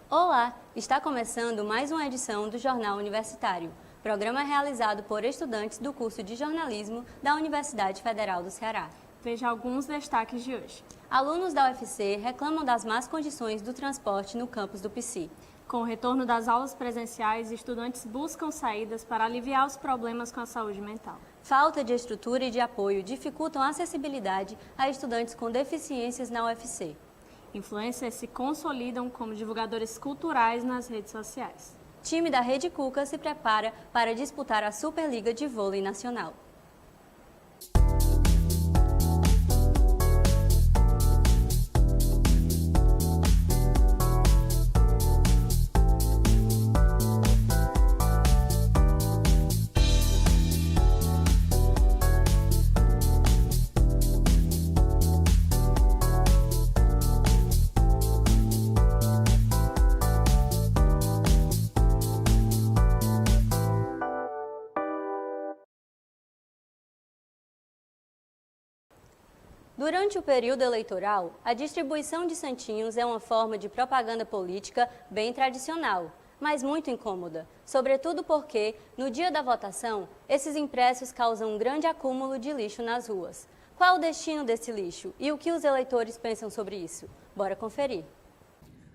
Olá! Está começando mais uma edição do Jornal Universitário, programa realizado por estudantes do curso de jornalismo da Universidade Federal do Ceará. Veja alguns destaques de hoje. Alunos da UFC reclamam das más condições do transporte no campus do PC. Com o retorno das aulas presenciais, estudantes buscam saídas para aliviar os problemas com a saúde mental. Falta de estrutura e de apoio dificultam a acessibilidade a estudantes com deficiências na UFC. Influencers se consolidam como divulgadores culturais nas redes sociais. Time da Rede Cuca se prepara para disputar a Superliga de Vôlei Nacional. Durante o período eleitoral, a distribuição de santinhos é uma forma de propaganda política bem tradicional, mas muito incômoda, sobretudo porque, no dia da votação, esses impressos causam um grande acúmulo de lixo nas ruas. Qual o destino desse lixo e o que os eleitores pensam sobre isso? Bora conferir.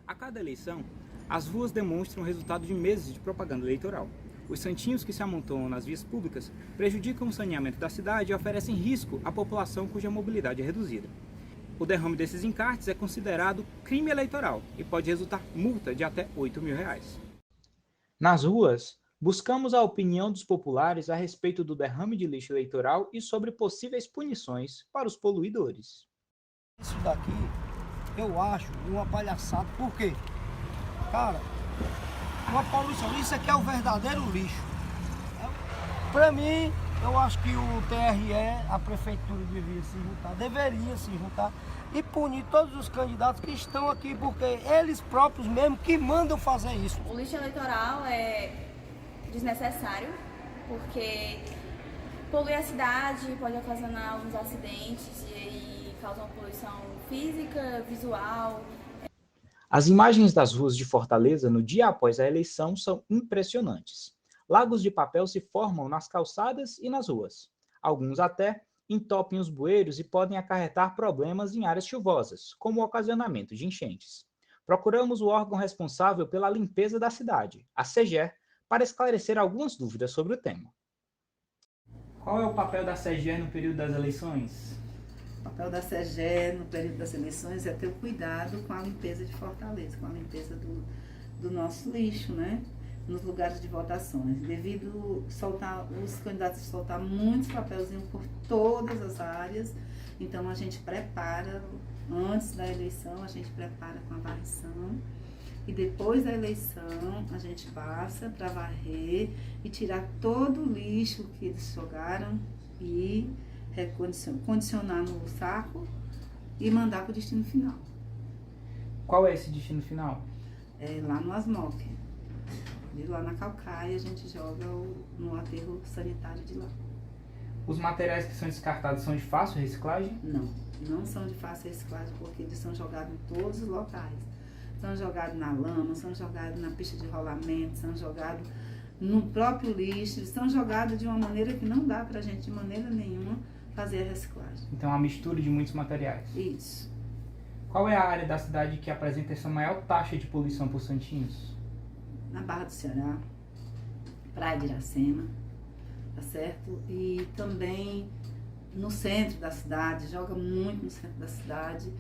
A cada eleição, as ruas demonstram o resultado de meses de propaganda eleitoral. Os santinhos que se amontoam nas vias públicas prejudicam o saneamento da cidade e oferecem risco à população cuja mobilidade é reduzida. O derrame desses encartes é considerado crime eleitoral e pode resultar multa de até R$ 8.000. Nas ruas, buscamos a opinião dos populares a respeito do derrame de lixo eleitoral e sobre possíveis punições para os poluidores. Isso daqui, eu acho uma palhaçada. Por quê? Cara, uma poluição, isso aqui é o verdadeiro lixo. Para mim, eu acho que o TRE, a prefeitura deveria se juntar e punir todos os candidatos que estão aqui, porque eles próprios mesmo que mandam fazer isso. O lixo eleitoral é desnecessário, porque polui a cidade, pode ocasionar alguns acidentes e causa uma poluição física, visual. As imagens das ruas de Fortaleza no dia após a eleição são impressionantes. Lagos de papel se formam nas calçadas e nas ruas. Alguns até entopem os bueiros e podem acarretar problemas em áreas chuvosas, como o ocasionamento de enchentes. Procuramos o órgão responsável pela limpeza da cidade, a SEGER, para esclarecer algumas dúvidas sobre o tema. Qual é o papel da SEGER no período das eleições? O papel da SEGER no período das eleições é ter o cuidado com a limpeza de Fortaleza, com a limpeza do nosso lixo, né? Nos lugares de votações. Devido os candidatos soltar muitos papelzinhos por todas as áreas, então a gente prepara, antes da eleição, a gente prepara com a varrição, e depois da eleição a gente passa para varrer e tirar todo o lixo que eles jogaram e condicionar no saco e mandar para o destino final. Qual é esse destino final? É lá no ASMOC. E lá na Calcaia a gente joga no aterro sanitário de lá. Os materiais que são descartados são de fácil reciclagem? Não são de fácil reciclagem, porque eles são jogados em todos os locais. São jogados na lama, são jogados na pista de rolamento, são jogados no próprio lixo, são jogados de uma maneira que não dá para a gente de maneira nenhuma fazer a reciclagem. Então é uma mistura de muitos materiais. Isso. Qual é a área da cidade que apresenta essa maior taxa de poluição por santinhos? Na Barra do Ceará, Praia de Iracema, tá certo? E também no centro da cidade, joga muito no centro da cidade.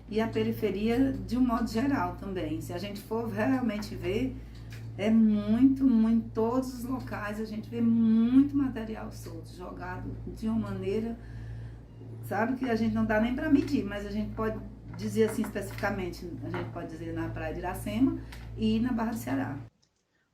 E a periferia de um modo geral também. Se a gente for realmente ver, é muito, em todos os locais a gente vê muito material solto, jogado de uma maneira, sabe, que a gente não dá nem para medir, mas a gente pode dizer assim especificamente, a gente pode dizer na Praia de Iracema e na Barra do Ceará.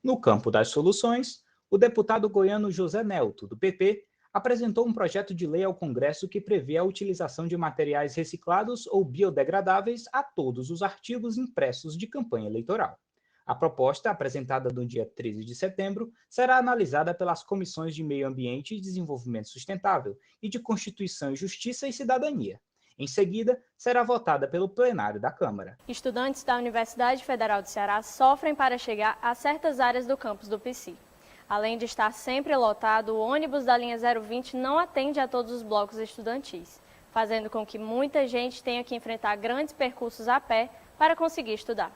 No campo das soluções, o deputado goiano José Nelto, do PP, apresentou um projeto de lei ao Congresso que prevê a utilização de materiais reciclados ou biodegradáveis a todos os artigos impressos de campanha eleitoral. A proposta, apresentada no dia 13 de setembro, será analisada pelas comissões de Meio Ambiente e Desenvolvimento Sustentável e de Constituição e Justiça e Cidadania. Em seguida, será votada pelo plenário da Câmara. Estudantes da Universidade Federal do Ceará sofrem para chegar a certas áreas do campus do PC. Além de estar sempre lotado, o ônibus da linha 020 não atende a todos os blocos estudantis, fazendo com que muita gente tenha que enfrentar grandes percursos a pé para conseguir estudar.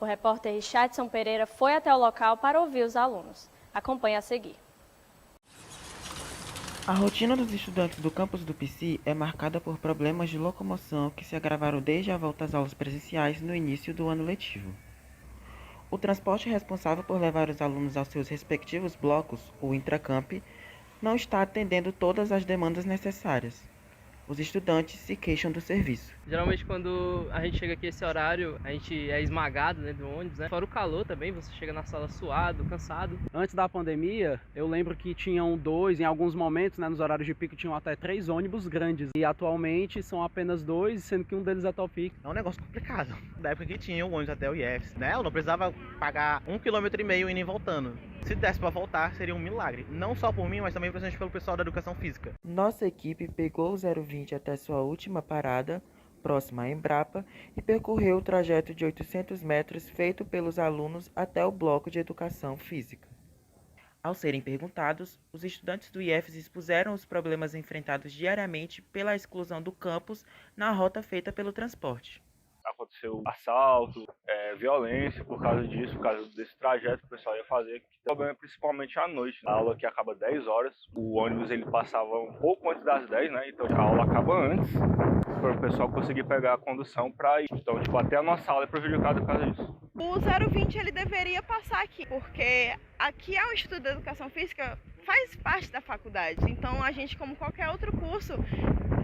O repórter Richardson Pereira foi até o local para ouvir os alunos. Acompanhe a seguir. A rotina dos estudantes do campus do PC é marcada por problemas de locomoção que se agravaram desde a volta às aulas presenciais no início do ano letivo. O transporte responsável por levar os alunos aos seus respectivos blocos, o Intracamp, não está atendendo todas as demandas necessárias. Os estudantes se queixam do serviço. Geralmente quando a gente chega aqui esse horário, a gente é esmagado dentro do ônibus, né? Fora o calor também, você chega na sala suado, cansado. Antes da pandemia, eu lembro que tinham 2, em alguns momentos, né, nos horários de pico, tinham até 3 ônibus grandes. E atualmente são apenas 2, sendo que um deles é top pico. É um negócio complicado. Da época que tinha o ônibus até o IEFS, né? Eu não precisava pagar 1,5 km indo e voltando. Se desse para voltar, seria um milagre. Não só por mim, mas também principalmente pelo pessoal da educação física. Nossa equipe pegou o 020 até sua última parada, próxima a Embrapa, e percorreu o trajeto de 800 metros feito pelos alunos até o bloco de educação física. Ao serem perguntados, os estudantes do IEFS expuseram os problemas enfrentados diariamente pela exclusão do campus na rota feita pelo transporte. Aconteceu assalto, violência por causa disso, por causa desse trajeto que o pessoal ia fazer. O problema é principalmente à noite. A aula que acaba 10 horas, o ônibus ele passava um pouco antes das 10, né? Então a aula acaba antes, para o pessoal conseguir pegar a condução para ir. Então, até a nossa aula é prejudicada por causa disso. O 020 ele deveria passar aqui, porque aqui é o Instituto de Educação Física, faz parte da faculdade. Então a gente, como qualquer outro curso,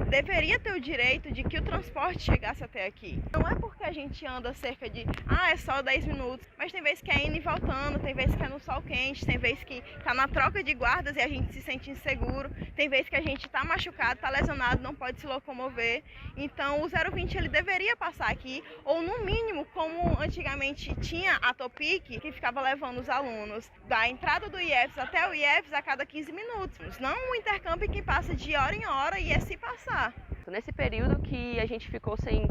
deveria ter o direito de que o transporte chegasse até aqui. Não é porque a gente anda cerca de, é só 10 minutos, mas tem vezes que é indo e voltando, tem vezes que é no sol quente, tem vezes que tá na troca de guardas e a gente se sente inseguro, tem vezes que a gente tá machucado, tá lesionado, não pode se locomover. Então o 020 ele deveria passar aqui, ou no mínimo, como antigamente tinha a Topic, que ficava levando os alunos da entrada do IEFS até o IEFS a cada 15 minutos. Não um intercamp que passa de hora em hora e é se passar. Nesse período que a gente ficou sem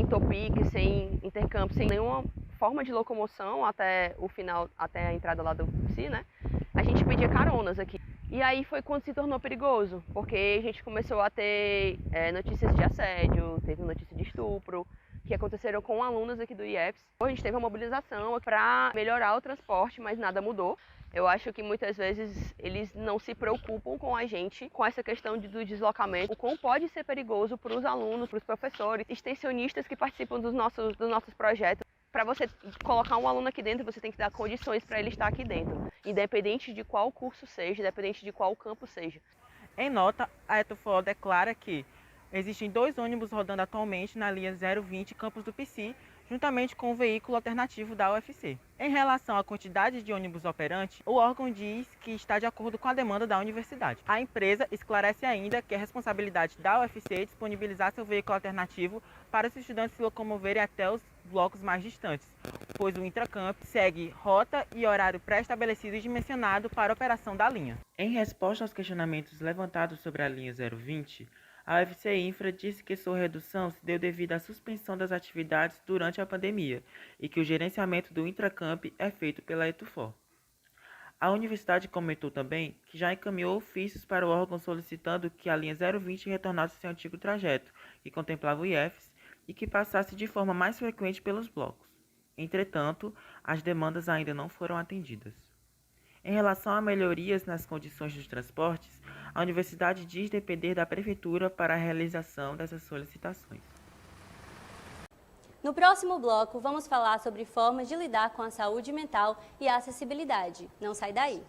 Topic, sem intercamp, sem nenhuma forma de locomoção até o final, até a entrada lá do PC, né? A gente pedia caronas aqui. E aí foi quando se tornou perigoso, porque a gente começou a ter notícias de assédio, teve notícia de estupro, que aconteceram com alunos aqui do IEFS. A gente teve uma mobilização para melhorar o transporte, mas nada mudou. Eu acho que muitas vezes eles não se preocupam com a gente, com essa questão do deslocamento, o quão pode ser perigoso para os alunos, para os professores, extensionistas que participam dos nossos projetos. Para você colocar um aluno aqui dentro, você tem que dar condições para ele estar aqui dentro, independente de qual curso seja, independente de qual campo seja. Em nota, a ETUFO declara que existem 2 ônibus rodando atualmente na linha 020 campus do PC, juntamente com o veículo alternativo da UFC. Em relação à quantidade de ônibus operantes, o órgão diz que está de acordo com a demanda da universidade. A empresa esclarece ainda que é responsabilidade da UFC disponibilizar seu veículo alternativo para os estudantes se locomoverem até os blocos mais distantes, pois o Intracamp segue rota e horário pré-estabelecido e dimensionado para a operação da linha. Em resposta aos questionamentos levantados sobre a linha 020, a UFC Infra disse que sua redução se deu devido à suspensão das atividades durante a pandemia e que o gerenciamento do Intracamp é feito pela ETUFO. A universidade comentou também que já encaminhou ofícios para o órgão solicitando que a linha 020 retornasse ao seu antigo trajeto, que contemplava o IEFS, e que passasse de forma mais frequente pelos blocos. Entretanto, as demandas ainda não foram atendidas. Em relação a melhorias nas condições dos transportes, a universidade diz depender da prefeitura para a realização dessas solicitações. No próximo bloco, vamos falar sobre formas de lidar com a saúde mental e a acessibilidade. Não sai daí!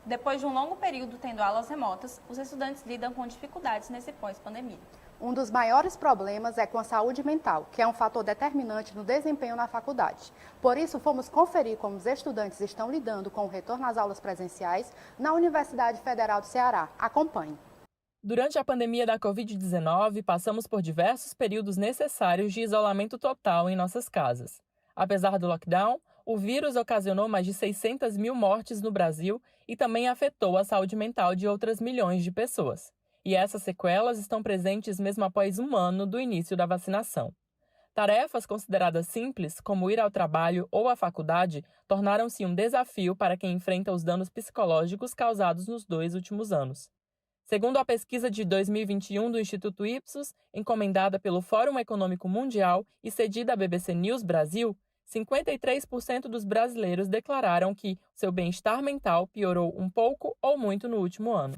Depois de um longo período tendo aulas remotas, os estudantes lidam com dificuldades nesse pós-pandemia. Um dos maiores problemas é com a saúde mental, que é um fator determinante no desempenho na faculdade. Por isso, fomos conferir como os estudantes estão lidando com o retorno às aulas presenciais na Universidade Federal do Ceará. Acompanhe. Durante a pandemia da Covid-19, passamos por diversos períodos necessários de isolamento total em nossas casas. Apesar do lockdown, o vírus ocasionou mais de 600 mil mortes no Brasil e também afetou a saúde mental de outras milhões de pessoas. E essas sequelas estão presentes mesmo após um ano do início da vacinação. Tarefas consideradas simples, como ir ao trabalho ou à faculdade, tornaram-se um desafio para quem enfrenta os danos psicológicos causados nos 2 últimos anos. Segundo a pesquisa de 2021 do Instituto Ipsos, encomendada pelo Fórum Econômico Mundial e cedida à BBC News Brasil, 53% dos brasileiros declararam que seu bem-estar mental piorou um pouco ou muito no último ano.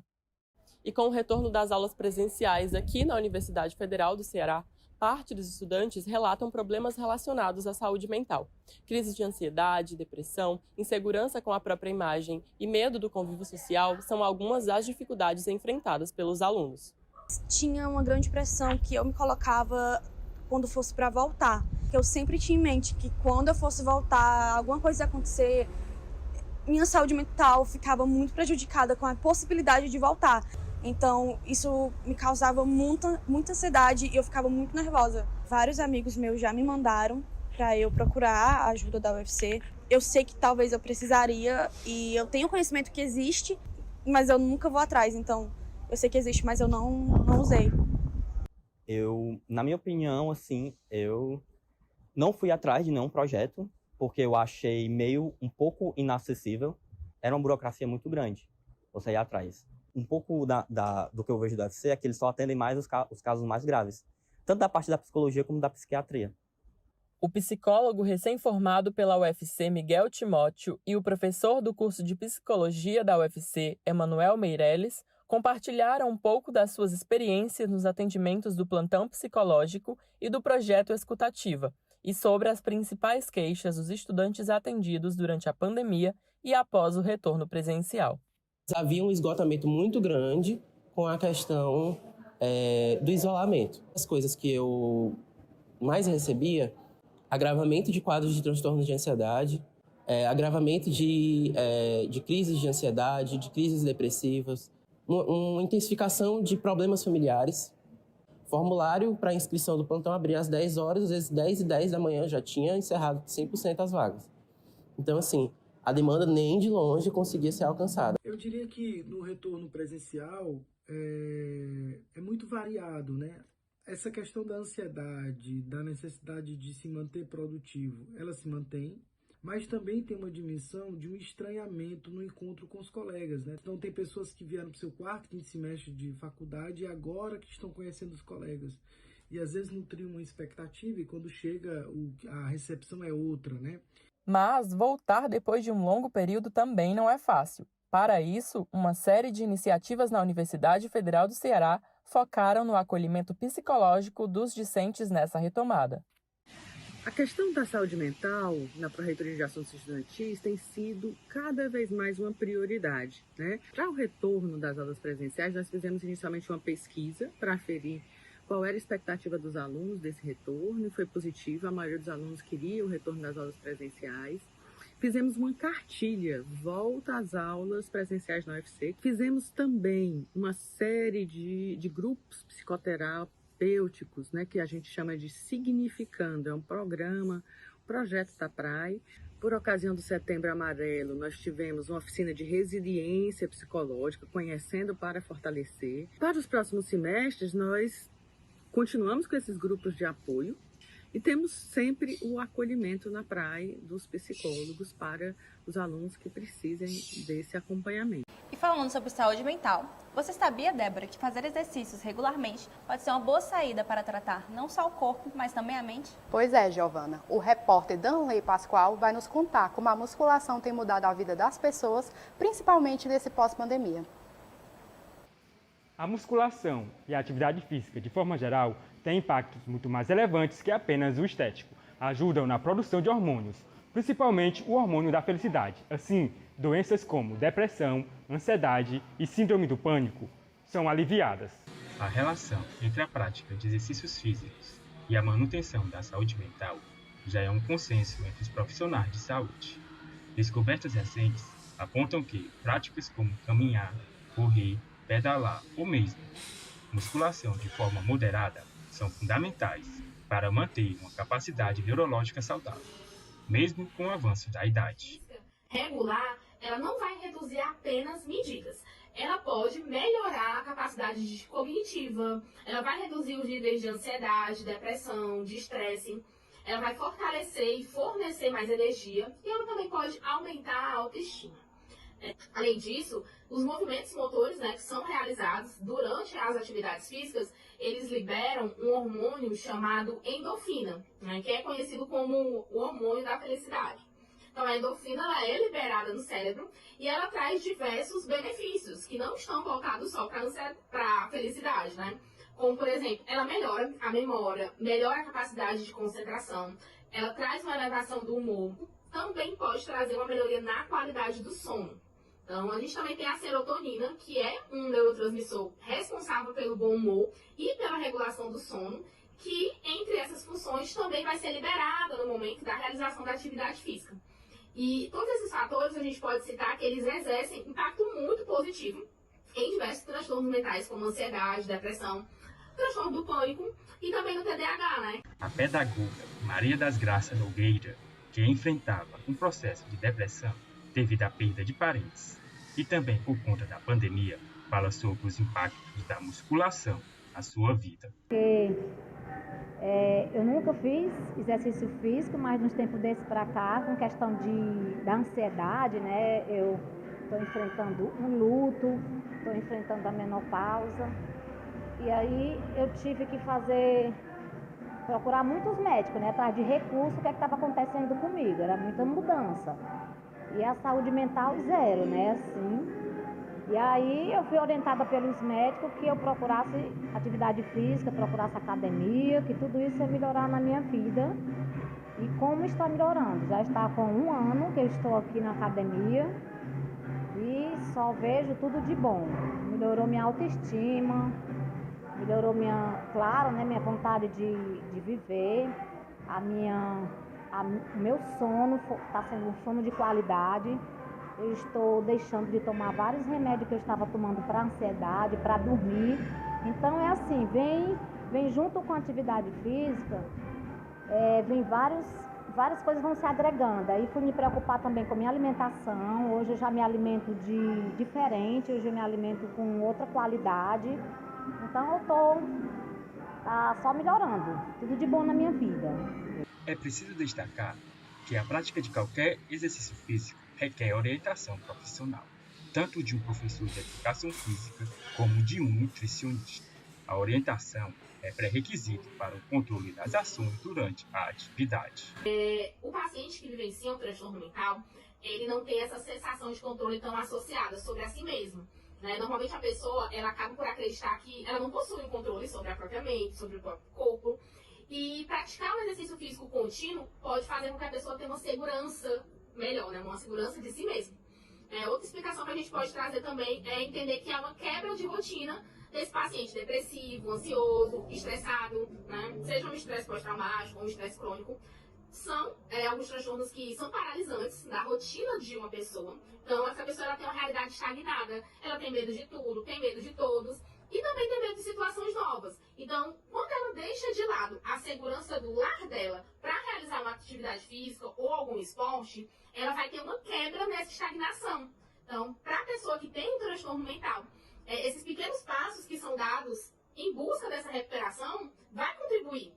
E com o retorno das aulas presenciais aqui na Universidade Federal do Ceará, parte dos estudantes relatam problemas relacionados à saúde mental. Crises de ansiedade, depressão, insegurança com a própria imagem e medo do convívio social são algumas das dificuldades enfrentadas pelos alunos. Tinha uma grande pressão que eu me colocava quando fosse para voltar. Eu sempre tinha em mente que quando eu fosse voltar, alguma coisa ia acontecer, minha saúde mental ficava muito prejudicada com a possibilidade de voltar. Então, isso me causava muita ansiedade e eu ficava muito nervosa. Vários amigos meus já me mandaram para eu procurar a ajuda da UFC. Eu sei que talvez eu precisaria e eu tenho conhecimento que existe, mas eu nunca vou atrás. Então, eu sei que existe, mas eu não usei. Na minha opinião, assim, eu não fui atrás de nenhum projeto, porque eu achei um pouco inacessível. Era uma burocracia muito grande você ir atrás. Um pouco do que eu vejo do UFC é que eles só atendem mais os casos mais graves, tanto da parte da psicologia como da psiquiatria. O psicólogo recém-formado pela UFC, Miguel Timóteo, e o professor do curso de psicologia da UFC, Emanuel Meirelles, compartilharam um pouco das suas experiências nos atendimentos do plantão psicológico e do projeto Escutativa, e sobre as principais queixas dos estudantes atendidos durante a pandemia e após o retorno presencial. Havia um esgotamento muito grande com a questão do isolamento. As coisas que eu mais recebia, agravamento de quadros de transtornos de ansiedade, agravamento de crises de ansiedade, de crises depressivas, uma intensificação de problemas familiares. Formulário para inscrição do plantão abria às 10 horas, às vezes 10h10 da manhã já tinha encerrado 100% as vagas. Então, assim, a demanda nem de longe conseguia ser alcançada. Eu diria que no retorno presencial é muito variado, né? Essa questão da ansiedade, da necessidade de se manter produtivo, ela se mantém, mas também tem uma dimensão de um estranhamento no encontro com os colegas, né? Então tem pessoas que vieram para o seu quarto, quinto semestre de faculdade e agora que estão conhecendo os colegas. E às vezes nutriam uma expectativa e quando chega a recepção é outra, né? Mas voltar depois de um longo período também não é fácil. Para isso, uma série de iniciativas na Universidade Federal do Ceará focaram no acolhimento psicológico dos discentes nessa retomada. A questão da saúde mental na Pró-Reitoria de Assuntos Estudantis tem sido cada vez mais uma prioridade, né? Para o retorno das aulas presenciais, nós fizemos inicialmente uma pesquisa para aferir qual era a expectativa dos alunos desse retorno, e foi positiva, a maioria dos alunos queria o retorno das aulas presenciais. Fizemos uma cartilha, volta às aulas presenciais na UFC. Fizemos também uma série de grupos psicoterapêuticos, né, que a gente chama de Significando, é um programa, um projeto da PRAE. Por ocasião do Setembro Amarelo, nós tivemos uma oficina de resiliência psicológica, Conhecendo para Fortalecer. Para os próximos semestres, nós continuamos com esses grupos de apoio e temos sempre o acolhimento na PRAE dos psicólogos para os alunos que precisem desse acompanhamento. E falando sobre saúde mental, você sabia, Débora, que fazer exercícios regularmente pode ser uma boa saída para tratar não só o corpo, mas também a mente? Pois é, Giovana. O repórter Danley Pascoal vai nos contar como a musculação tem mudado a vida das pessoas, principalmente nesse pós-pandemia. A musculação e a atividade física, de forma geral, têm impactos muito mais relevantes que apenas o estético. Ajudam na produção de hormônios, principalmente o hormônio da felicidade. Assim, doenças como depressão, ansiedade e síndrome do pânico são aliviadas. A relação entre a prática de exercícios físicos e a manutenção da saúde mental já é um consenso entre os profissionais de saúde. Descobertas recentes apontam que práticas como caminhar, correr, pedalar ou mesmo musculação de forma moderada são fundamentais para manter uma capacidade neurológica saudável, mesmo com o avanço da idade. Regular, ela não vai reduzir apenas medidas. Ela pode melhorar a capacidade cognitiva, ela vai reduzir os níveis de ansiedade, depressão, de estresse, ela vai fortalecer e fornecer mais energia e ela também pode aumentar a autoestima. Além disso, os movimentos motores, que são realizados durante as atividades físicas, eles liberam um hormônio chamado endorfina, que é conhecido como o hormônio da felicidade. Então, a endorfina ela é liberada no cérebro e ela traz diversos benefícios que não estão voltados só para a felicidade, Como, por exemplo, ela melhora a memória, melhora a capacidade de concentração, ela traz uma elevação do humor, também pode trazer uma melhoria na qualidade do sono. Então, a gente também tem a serotonina, que é um neurotransmissor responsável pelo bom humor e pela regulação do sono, que, entre essas funções, também vai ser liberada no momento da realização da atividade física. E todos esses fatores a gente pode citar que eles exercem impacto muito positivo em diversos transtornos mentais, como ansiedade, depressão, transtorno do pânico e também no TDAH, A pedagoga Maria das Graças Nogueira, que enfrentava um processo de depressão devido à perda de parentes e também por conta da pandemia, fala sobre os impactos da musculação na sua vida. Eu nunca fiz exercício físico, mas nos tempos desses para cá, com questão da ansiedade, eu estou enfrentando um luto, estou enfrentando a menopausa. E aí eu tive que procurar muitos médicos, atrás de recursos, o que estava acontecendo comigo, era muita mudança. E a saúde mental zero, assim. E aí eu fui orientada pelos médicos que eu procurasse atividade física, procurasse academia, que tudo isso ia melhorar na minha vida. E como está melhorando? Já está com 1 ano que eu estou aqui na academia e só vejo tudo de bom. Melhorou minha autoestima, melhorou minha vontade de viver, o meu sono está sendo um sono de qualidade. Eu estou deixando de tomar vários remédios que eu estava tomando para ansiedade, para dormir. Então é assim, vem junto com a atividade física, vem várias coisas vão se agregando. Aí fui me preocupar também com a minha alimentação. Hoje eu já me alimento diferente, hoje eu me alimento com outra qualidade. Então eu tá só melhorando, tudo de bom na minha vida. É preciso destacar que a prática de qualquer exercício físico requer orientação profissional, tanto de um professor de educação física como de um nutricionista. A orientação é pré-requisito para o controle das ações durante a atividade. O paciente que vivencia um transtorno mental, ele não tem essa sensação de controle tão associada sobre a si mesmo. Normalmente a pessoa ela acaba por acreditar que ela não possui um controle sobre a própria mente, sobre o próprio corpo. E praticar um exercício físico contínuo pode fazer com que a pessoa tenha uma segurança melhor, uma segurança de si mesma. Outra explicação que a gente pode trazer também é entender que há uma quebra de rotina desse paciente depressivo, ansioso, estressado, seja um estresse pós-traumático ou um estresse crônico. São alguns transtornos que são paralisantes da rotina de uma pessoa. Então, essa pessoa ela tem uma realidade estagnada, ela tem medo de tudo, tem medo de todos e também tem medo de situações novas. Então, quando ela deixa de lado a segurança do lar dela para realizar uma atividade física ou algum esporte, ela vai ter uma quebra nessa estagnação. Então, para a pessoa que tem um transtorno mental, esses pequenos passos que são dados em busca dessa recuperação vai contribuir.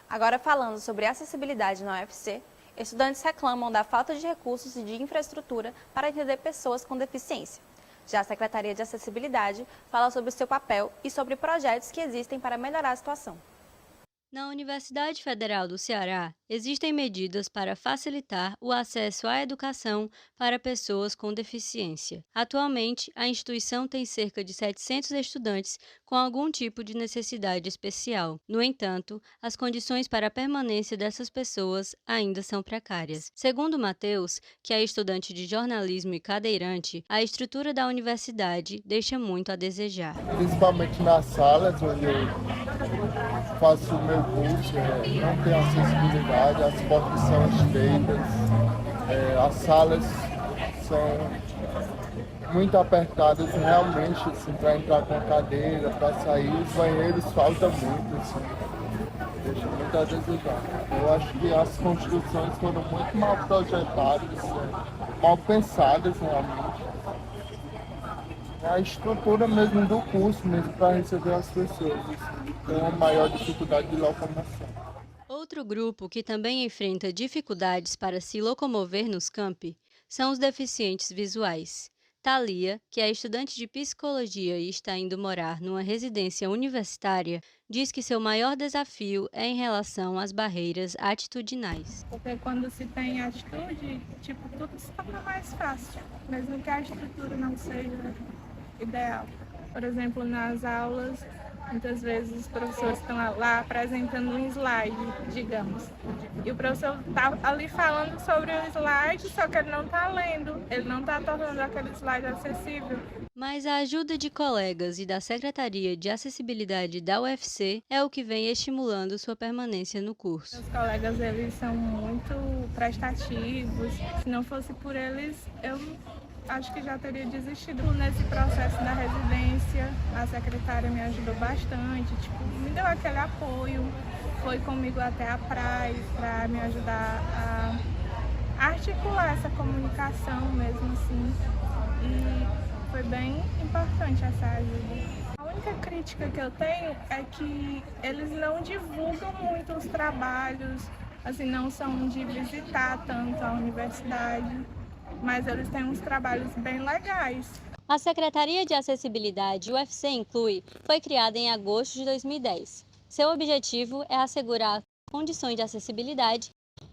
Agora falando sobre acessibilidade na UFC, estudantes reclamam da falta de recursos e de infraestrutura para atender pessoas com deficiência. Já a Secretaria de Acessibilidade fala sobre o seu papel e sobre projetos que existem para melhorar a situação. Na Universidade Federal do Ceará, existem medidas para facilitar o acesso à educação para pessoas com deficiência. Atualmente, a instituição tem cerca de 700 estudantes com algum tipo de necessidade especial. No entanto, as condições para a permanência dessas pessoas ainda são precárias. Segundo Matheus, que é estudante de jornalismo e cadeirante, a estrutura da universidade deixa muito a desejar. Principalmente nas salas onde eu faço o meu curso, não tem acessibilidade, as portas são estreitas, as salas são muito apertadas realmente, assim, para entrar com a cadeira, para sair. Os banheiros faltam muito, assim, deixa muito a desejar. Eu acho que as construções foram muito mal projetadas, mal pensadas realmente. A estrutura mesmo do curso, mesmo para receber as pessoas, assim, tem uma maior dificuldade de locomoção. Outro grupo que também enfrenta dificuldades para se locomover nos campi são os deficientes visuais. Thalia, que é estudante de psicologia e está indo morar numa residência universitária, diz que seu maior desafio é em relação às barreiras atitudinais. Porque quando se tem atitude, tipo, tudo se torna mais fácil, mesmo que a estrutura não seja ideal. Por exemplo, nas aulas, muitas vezes os professores estão lá apresentando um slide, digamos. E o professor está ali falando sobre o slide, só que ele não está lendo, ele não está tornando aquele slide acessível. Mas a ajuda de colegas e da Secretaria de Acessibilidade da UFC é o que vem estimulando sua permanência no curso. Os colegas, eles são muito prestativos. Se não fosse por eles, eu acho que já teria desistido. Nesse processo da residência, a secretária me ajudou bastante, tipo, me deu aquele apoio, foi comigo até a praia para me ajudar a articular essa comunicação mesmo assim. E foi bem importante essa ajuda. A única crítica que eu tenho é que eles não divulgam muito os trabalhos, assim, não são de visitar tanto a universidade, mas eles têm uns trabalhos bem legais. A Secretaria de Acessibilidade UFC Inclui foi criada em agosto de 2010. Seu objetivo é assegurar condições de acessibilidade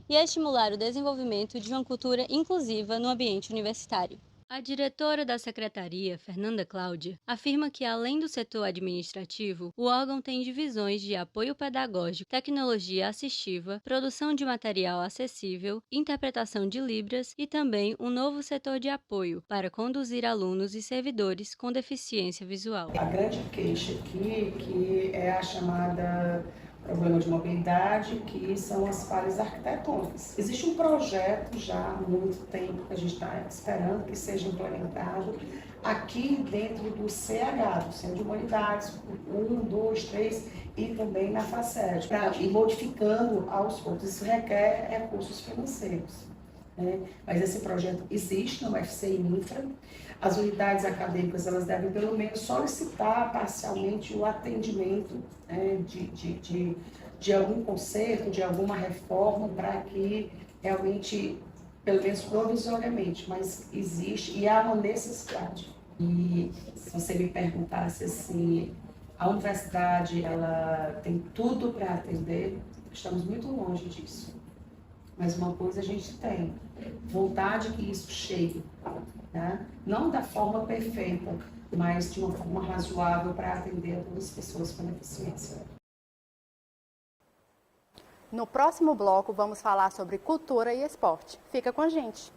e estimular o desenvolvimento de uma cultura inclusiva no ambiente universitário. A diretora da Secretaria, Fernanda Cláudia, afirma que, além do setor administrativo, o órgão tem divisões de apoio pedagógico, tecnologia assistiva, produção de material acessível, interpretação de Libras e também um novo setor de apoio para conduzir alunos e servidores com deficiência visual. A grande queixa aqui que é a chamada problema de mobilidade, que são as falhas arquitetônicas. Existe um projeto já há muito tempo que a gente está esperando que seja implementado aqui dentro do CH, do Centro de Humanidades, 1, 2, 3 e também na FACED, para ir modificando aos poucos. Isso requer recursos financeiros, né? Mas esse projeto existe na UFC e Infra. As unidades acadêmicas, elas devem pelo menos solicitar parcialmente o atendimento, né, de algum conserto, de alguma reforma, para que realmente, pelo menos provisoriamente, mas existe e há uma necessidade. E se você me perguntasse assim, a universidade, ela tem tudo para atender, estamos muito longe disso. Mas uma coisa a gente tem, vontade que isso chegue, né? Não da forma perfeita, mas de uma forma razoável para atender a todas as pessoas com deficiência. No próximo bloco, vamos falar sobre cultura e esporte. Fica com a gente!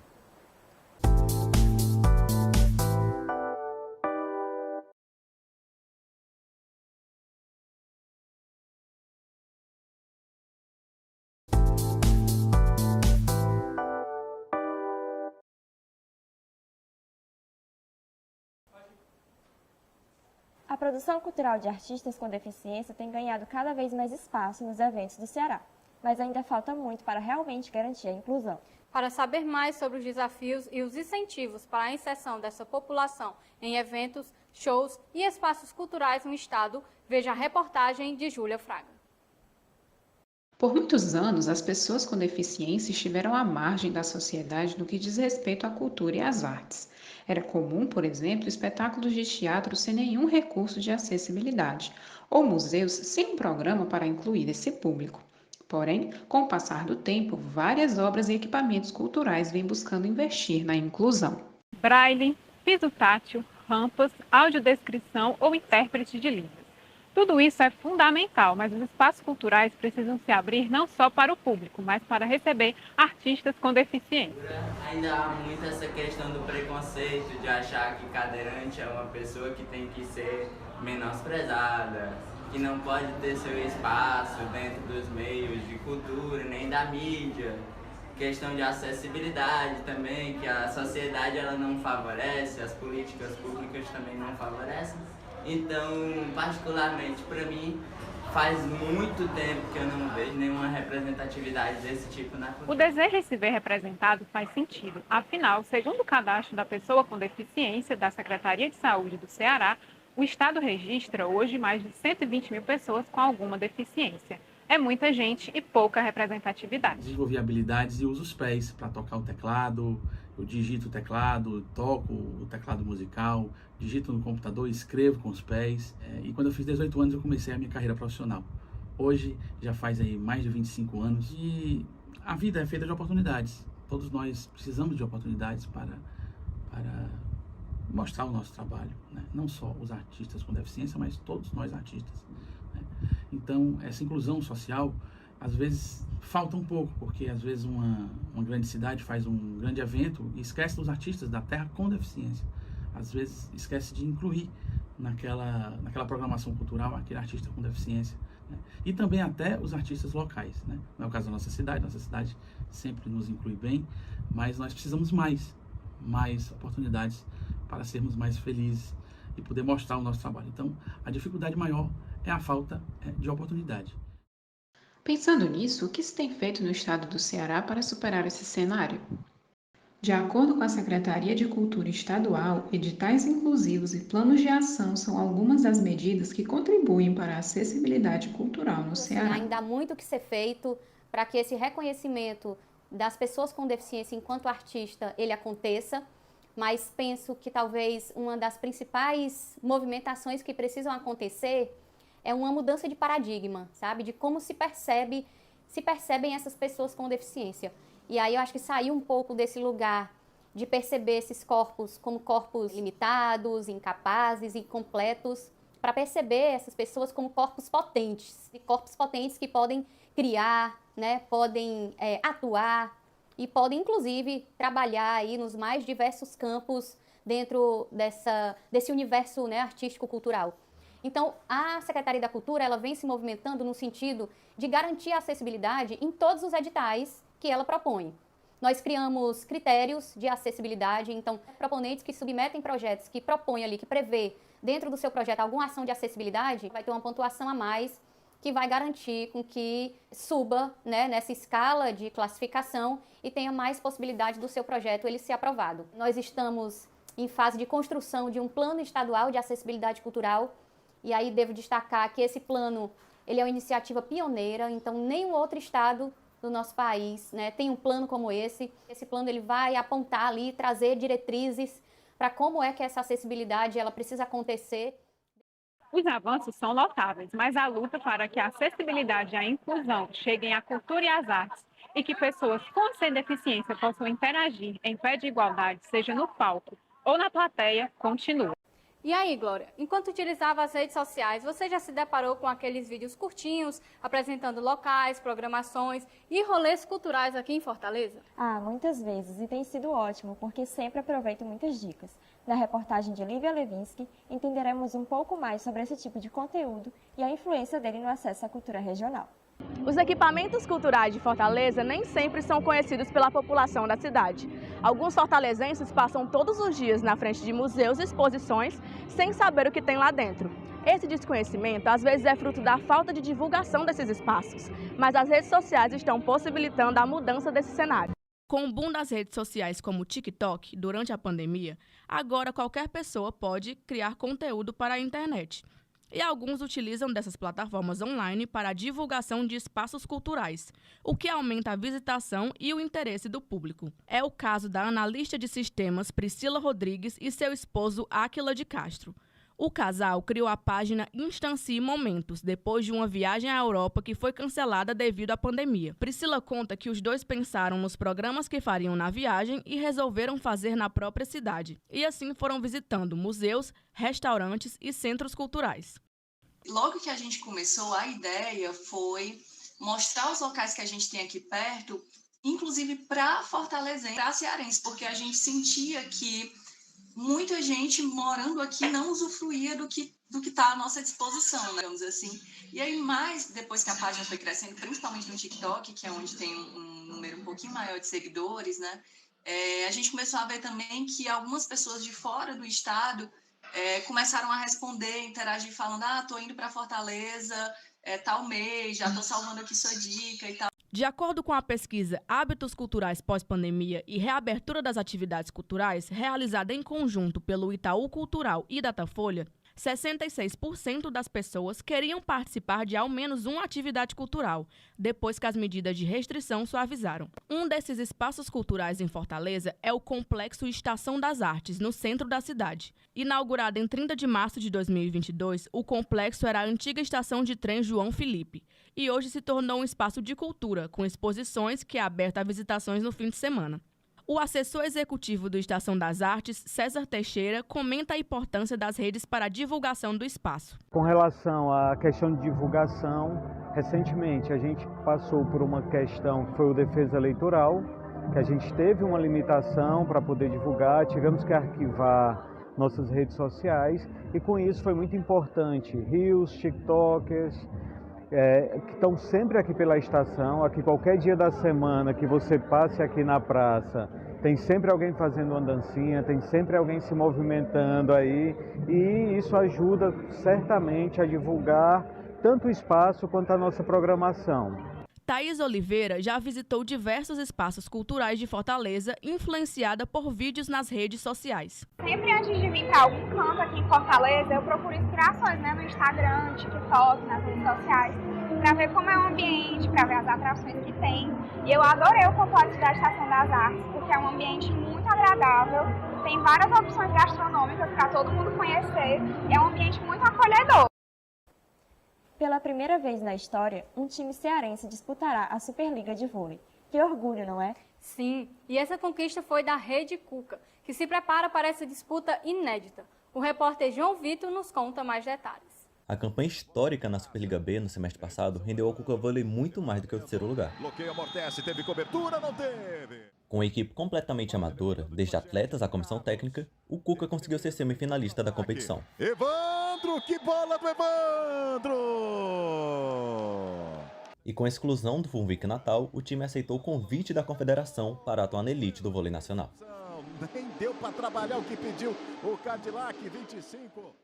A produção cultural de artistas com deficiência tem ganhado cada vez mais espaço nos eventos do Ceará, mas ainda falta muito para realmente garantir a inclusão. Para saber mais sobre os desafios e os incentivos para a inserção dessa população em eventos, shows e espaços culturais no estado, veja a reportagem de Júlia Fraga. Por muitos anos, as pessoas com deficiência estiveram à margem da sociedade no que diz respeito à cultura e às artes. Era comum, por exemplo, espetáculos de teatro sem nenhum recurso de acessibilidade, ou museus sem um programa para incluir esse público. Porém, com o passar do tempo, várias obras e equipamentos culturais vêm buscando investir na inclusão. Braille, piso tátil, rampas, audiodescrição ou intérprete de Libras. Tudo isso é fundamental, mas os espaços culturais precisam se abrir não só para o público, mas para receber artistas com deficiência. Ainda há muito essa questão do preconceito, de achar que cadeirante é uma pessoa que tem que ser menosprezada, que não pode ter seu espaço dentro dos meios de cultura, nem da mídia. questão de acessibilidade também, que a sociedade ela não favorece, as políticas públicas também não favorecem. Então, particularmente para mim, faz muito tempo que eu não vejo nenhuma representatividade desse tipo na cultura. O desejo de se ver representado faz sentido. Afinal, segundo o cadastro da pessoa com deficiência da Secretaria de Saúde do Ceará, o Estado registra hoje mais de 120 mil pessoas com alguma deficiência. É muita gente e pouca representatividade. Desenvolvi habilidades e uso os pés para tocar o teclado. Eu digito o teclado, toco o teclado musical, digito no computador, escrevo com os pés. E quando eu fiz 18 anos eu comecei a minha carreira profissional. Hoje já faz aí mais de 25 anos e a vida é feita de oportunidades. Todos nós precisamos de oportunidades para mostrar o nosso trabalho, né? Não só os artistas com deficiência, mas todos nós artistas, né? Então essa inclusão social às vezes falta um pouco, porque às vezes uma grande cidade faz um grande evento e esquece dos artistas da terra com deficiência. Às vezes esquece de incluir naquela programação cultural aquele artista com deficiência, né? E também até os artistas locais, né? Não é o caso da nossa cidade sempre nos inclui bem, mas nós precisamos mais oportunidades para sermos mais felizes e poder mostrar o nosso trabalho. Então, a dificuldade maior é a falta de oportunidade. Pensando nisso, o que se tem feito no estado do Ceará para superar esse cenário? De acordo com a Secretaria de Cultura Estadual, editais inclusivos e planos de ação são algumas das medidas que contribuem para a acessibilidade cultural no Ceará. Ainda há muito que ser feito para que esse reconhecimento das pessoas com deficiência enquanto artista ele aconteça, mas penso que talvez uma das principais movimentações que precisam acontecer é uma mudança de paradigma, sabe? De como se percebem essas pessoas com deficiência. E aí eu acho que sair um pouco desse lugar de perceber esses corpos como corpos limitados, incapazes, incompletos, para perceber essas pessoas como corpos potentes que podem criar, né? Podem atuar e podem inclusive trabalhar aí nos mais diversos campos dentro desse universo, né, artístico-cultural. Então, a Secretaria da Cultura ela vem se movimentando no sentido de garantir a acessibilidade em todos os editais que ela propõe. Nós criamos critérios de acessibilidade, então, proponentes que submetem projetos que propõem ali, que prevê dentro do seu projeto alguma ação de acessibilidade, vai ter uma pontuação a mais que vai garantir com que suba, né, nessa escala de classificação e tenha mais possibilidade do seu projeto ele ser aprovado. Nós estamos em fase de construção de um plano estadual de acessibilidade cultural. E aí devo destacar que esse plano ele é uma iniciativa pioneira, então nenhum outro estado do nosso país, né, tem um plano como esse. Esse plano ele vai apontar ali, trazer diretrizes para como é que essa acessibilidade ela precisa acontecer. Os avanços são notáveis, mas a luta para que a acessibilidade e a inclusão cheguem à cultura e às artes e que pessoas com sem deficiência possam interagir em pé de igualdade, seja no palco ou na plateia, continua. E aí, Glória, enquanto utilizava as redes sociais, você já se deparou com aqueles vídeos curtinhos, apresentando locais, programações e rolês culturais aqui em Fortaleza? Muitas vezes, e tem sido ótimo, porque sempre aproveito muitas dicas. Na reportagem de Lívia Levinsky, entenderemos um pouco mais sobre esse tipo de conteúdo e a influência dele no acesso à cultura regional. Os equipamentos culturais de Fortaleza nem sempre são conhecidos pela população da cidade. Alguns fortalezenses passam todos os dias na frente de museus e exposições sem saber o que tem lá dentro. Esse desconhecimento às vezes é fruto da falta de divulgação desses espaços, mas as redes sociais estão possibilitando a mudança desse cenário. Com o boom das redes sociais como o TikTok, durante a pandemia, agora qualquer pessoa pode criar conteúdo para a internet. E alguns utilizam dessas plataformas online para a divulgação de espaços culturais, o que aumenta a visitação e o interesse do público. É o caso da analista de sistemas Priscila Rodrigues e seu esposo Áquila de Castro. O casal criou a página Instancie Momentos, depois de uma viagem à Europa que foi cancelada devido à pandemia. Priscila conta que os dois pensaram nos programas que fariam na viagem e resolveram fazer na própria cidade. E assim foram visitando museus, restaurantes e centros culturais. Logo que a gente começou, a ideia foi mostrar os locais que a gente tem aqui perto, inclusive para fortalezenses, para cearenses, porque a gente sentia que muita gente morando aqui não usufruía do que está à nossa disposição, né, digamos assim. E aí, mais depois que a página foi crescendo, principalmente no TikTok, que é onde tem um número um pouquinho maior de seguidores, né, a gente começou a ver também que algumas pessoas de fora do estado começaram a responder, interagir, falando: tô indo para Fortaleza tal mês, já tô salvando aqui sua dica e tal. De acordo com a pesquisa Hábitos Culturais Pós-Pandemia e Reabertura das Atividades Culturais, realizada em conjunto pelo Itaú Cultural e Datafolha, 66% das pessoas queriam participar de ao menos uma atividade cultural, depois que as medidas de restrição suavizaram. Um desses espaços culturais em Fortaleza é o Complexo Estação das Artes, no centro da cidade. Inaugurado em 30 de março de 2022, o complexo era a antiga estação de trem João Felipe e hoje se tornou um espaço de cultura, com exposições que é aberto a visitações no fim de semana. O assessor executivo do Estação das Artes, César Teixeira, comenta a importância das redes para a divulgação do espaço. Com relação à questão de divulgação, recentemente a gente passou por uma questão que foi o defesa eleitoral, que a gente teve uma limitação para poder divulgar, tivemos que arquivar nossas redes sociais e com isso foi muito importante. Reels, TikTokers, que estão sempre aqui pela estação, aqui qualquer dia da semana que você passe aqui na praça, tem sempre alguém fazendo uma dancinha, tem sempre alguém se movimentando aí e isso ajuda certamente a divulgar tanto o espaço quanto a nossa programação. Thaís Oliveira já visitou diversos espaços culturais de Fortaleza, influenciada por vídeos nas redes sociais. Sempre antes de vir para algum canto aqui em Fortaleza, eu procuro inspirações, no Instagram, no TikTok, nas redes sociais, para ver como é o ambiente, para ver as atrações que tem. E eu adorei o complexo da Estação das Artes, porque é um ambiente muito agradável, tem várias opções gastronômicas para todo mundo conhecer, é um ambiente muito acolhedor. Pela primeira vez na história, um time cearense disputará a Superliga de Vôlei. Que orgulho, não é? Sim, e essa conquista foi da Rede Cuca, que se prepara para essa disputa inédita. O repórter João Vitor nos conta mais detalhes. A campanha histórica na Superliga B no semestre passado rendeu ao Cuca Vôlei muito mais do que o terceiro lugar. Bloqueio, amortece, teve cobertura, não teve. Com a equipe completamente amadora, desde atletas à comissão técnica, o Cuca conseguiu ser semifinalista da competição. Evandro, que bola do Evandro! E com a exclusão do Funvic Natal, o time aceitou o convite da confederação para atuar na elite do vôlei nacional. Nem deu para trabalhar o que pediu o Cadillac 25.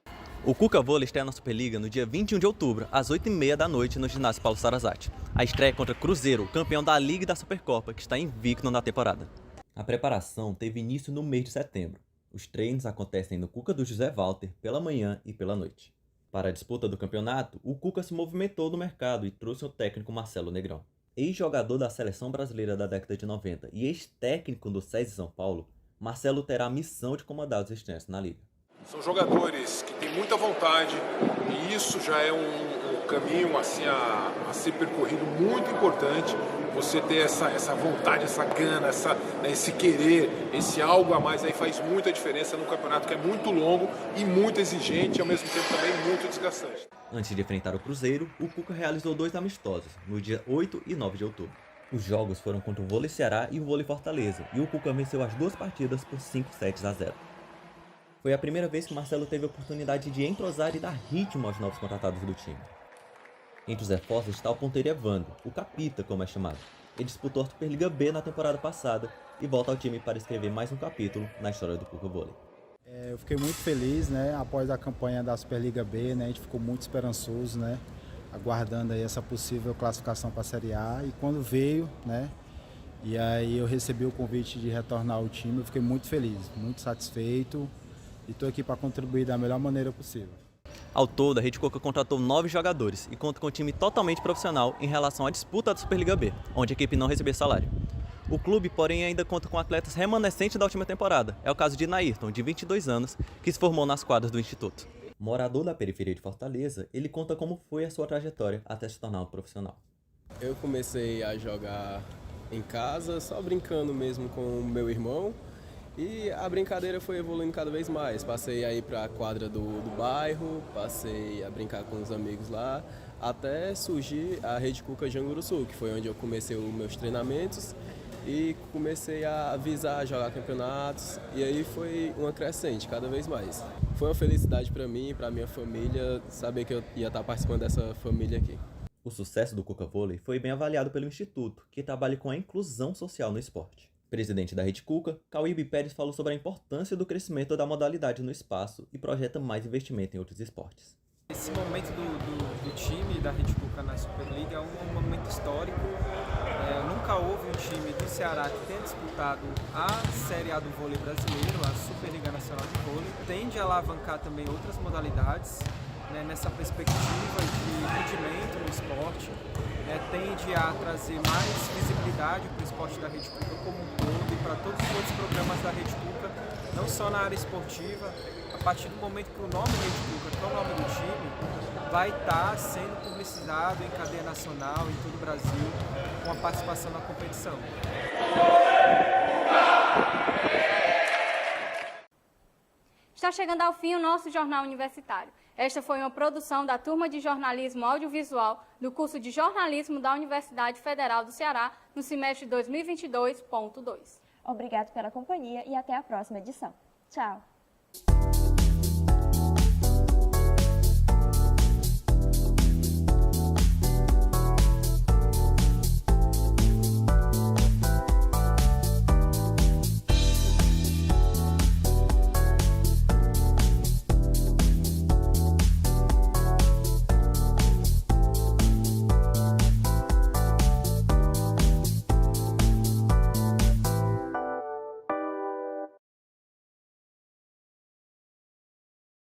O Cuca Vôlei estreia na Superliga no dia 21 de outubro, às 8h30 da noite, no ginásio Paulo Sarazate. A estreia é contra Cruzeiro, campeão da Liga e da Supercopa, que está invicto na temporada. A preparação teve início no mês de setembro. Os treinos acontecem no Cuca do José Walter pela manhã e pela noite. Para a disputa do campeonato, o Cuca se movimentou no mercado e trouxe o técnico Marcelo Negrão. Ex-jogador da Seleção Brasileira da década de 90 e ex-técnico do SESI São Paulo, Marcelo terá a missão de comandar os estudantes na Liga. São jogadores que têm muita vontade e isso já é um caminho assim, a ser percorrido muito importante. Você ter essa vontade, essa gana, esse querer, esse algo a mais aí faz muita diferença num campeonato que é muito longo e muito exigente e ao mesmo tempo também muito desgastante. Antes de enfrentar o Cruzeiro, o Cuca realizou 2 amistosos, no dia 8 e 9 de outubro. Os jogos foram contra o Vôlei Ceará e o Vôlei Fortaleza e o Cuca venceu as 2 partidas por 5-7-0. Foi a primeira vez que Marcelo teve a oportunidade de entrosar e dar ritmo aos novos contratados do time. Entre os reforços está o ponteiro Evandro, o Capita, como é chamado. Ele disputou a Superliga B na temporada passada e volta ao time para escrever mais um capítulo na história do Cuca Vôlei. Eu fiquei muito feliz, após a campanha da Superliga B, a gente ficou muito esperançoso, aguardando aí essa possível classificação para a Série A e quando veio, e aí eu recebi o convite de retornar ao time, eu fiquei muito feliz, muito satisfeito. E estou aqui para contribuir da melhor maneira possível. Ao todo, a Rede Cuca contratou 9 jogadores e conta com um time totalmente profissional em relação à disputa da Superliga B, onde a equipe não recebeu salário. O clube, porém, ainda conta com atletas remanescentes da última temporada. É o caso de Nairton, de 22 anos, que se formou nas quadras do Instituto. Morador da periferia de Fortaleza, ele conta como foi a sua trajetória até se tornar um profissional. Eu comecei a jogar em casa, só brincando mesmo com o meu irmão. E a brincadeira foi evoluindo cada vez mais. Passei aí para a quadra do bairro, passei a brincar com os amigos lá, até surgir a Rede Cuca Janguruçu, que foi onde eu comecei os meus treinamentos. e comecei a visar jogar campeonatos e aí foi uma crescente cada vez mais. Foi uma felicidade para mim e para minha família saber que eu ia estar participando dessa família aqui. O sucesso do Cuca Vôlei foi bem avaliado pelo Instituto, que trabalha com a inclusão social no esporte. Presidente da Rede Cuca, Cauíbe Pérez falou sobre a importância do crescimento da modalidade no espaço e projeta mais investimento em outros esportes. Esse momento do time da Rede Cuca na Superliga é um momento histórico. Nunca houve um time do Ceará que tenha disputado a Série A do vôlei brasileiro, a Superliga Nacional de Vôlei. Tende a alavancar também outras modalidades, nessa perspectiva de rendimento no esporte. Tende a trazer mais visibilidade para o esporte da Rede Cuca como um todo e para todos os outros programas da Rede Cuca, não só na área esportiva. A partir do momento que o nome Rede Cuca, que é o nome do time, vai estar sendo publicizado em cadeia nacional, em todo o Brasil, com a participação na competição. Está chegando ao fim o nosso Jornal Universitário. Esta foi uma produção da Turma de Jornalismo Audiovisual do curso de Jornalismo da Universidade Federal do Ceará, no semestre 2022.2. Obrigado pela companhia e até a próxima edição. Tchau!